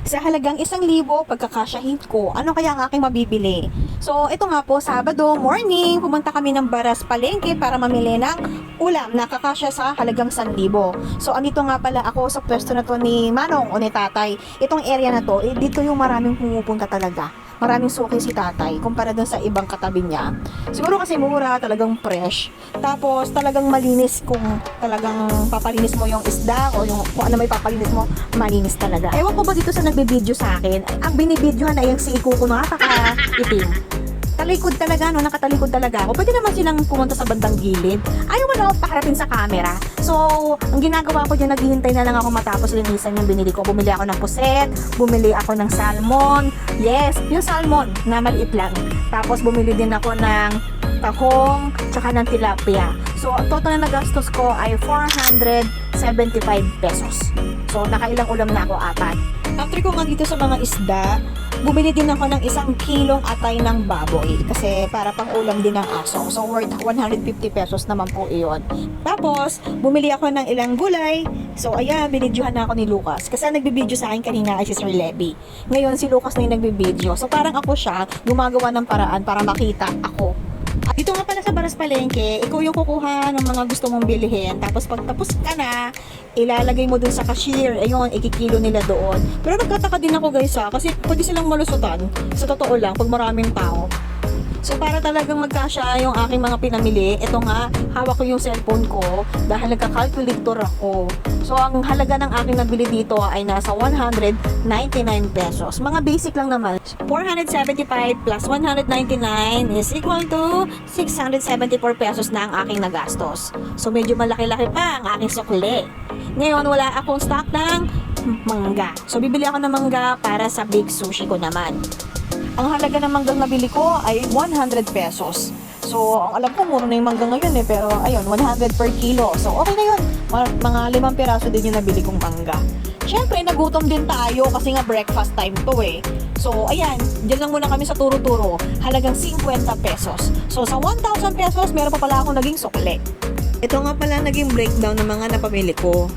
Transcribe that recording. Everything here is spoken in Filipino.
Sa halagang 1,000 pagkakasyahin ko, ano kaya ang aking mabibili? So, ito nga po, Sabado morning, pumunta kami ng Baras Palengke para mamili ng ulam na kakasya sa halagang 1,000. So, andito nga pala ako sa pwesto na to ni Manong o ni Tatay. Itong area na to, dito yung maraming pumupunta talaga. Maraming suki si Tatay kumpara dun sa ibang katabi niya. Siguro kasi mura, talagang fresh. Tapos talagang malinis kung talagang papalinis mo yung isda o yung kung ano may papalinis mo, malinis talaga. Ewan ko ba dito sa nagbe-video sa akin, ang binibidyohan ay yung si Iko ko nakaka-itim. Talikod talaga, no? Nakatalikod talaga ako. Pwede naman silang pumunta sa bandang gilid. Ayaw mo na ako paharapin sa camera. So, ang ginagawa ko dyan, naghihintay na lang ako matapos linisan yung binili ko. Bumili ako ng puset, bumili ako ng salmon. Yes, yung salmon na maliit lang. Tapos bumili din ako ng tahong, tsaka ng tilapia. So, ang total na nagastos ko ay 475 pesos. So, nakailang ulam na ako, 4. After ko nga dito sa mga isda, bumili din ako ng 1 kilong atay ng baboy kasi para pang ulam din ng aso. So worth 150 pesos naman po iyon. Tapos, bumili ako ng ilang gulay. So ayan, binidyohan na ako ni Lucas. Kasi ang nagbibideo sa akin kanina ay si Sir Levy. Ngayon si Lucas na yung nagbibideo. So parang ako siya, gumagawa ng paraan para makita ako. Dito nga pala sa Baras Palengke, ikaw yung kukuha ng mga gusto mong bilhin. Tapos pag tapos ka na, ilalagay mo dun sa cashier. Ayun, ikikilo nila doon. Pero nagtataka din ako guys kasi pwede silang malusutan. Sa totoo lang, pag maraming tao. So para talagang magkasya yung aking mga pinamili, ito nga, hawak ko yung cellphone ko dahil nagka-calculator ako. So ang halaga ng aking nabili dito ay nasa 199 pesos. Mga basic lang naman. 475 plus 199 is equal to 674 pesos na ang aking nagastos. So medyo malaki-laki pa ang aking sukli. Ngayon wala akong stock ng mangga. So bibili ako ng mangga para sa big sushi ko naman. Ang halaga ng manggang nabili ko ay 100 pesos. So, ang alam ko, mura na yung manggang ngayon pero ayun, 100 per kilo. So, okay na yun. Mga 5 piraso din yung nabili kong mangga. Siyempre, nagutom din tayo kasi nga breakfast time to eh. So, ayan, dyan lang muna kami sa turo-turo. Halagang 50 pesos. So, sa 1,000 pesos, meron pa pala akong naging sukle. Ito nga pala naging breakdown ng mga napamili ko.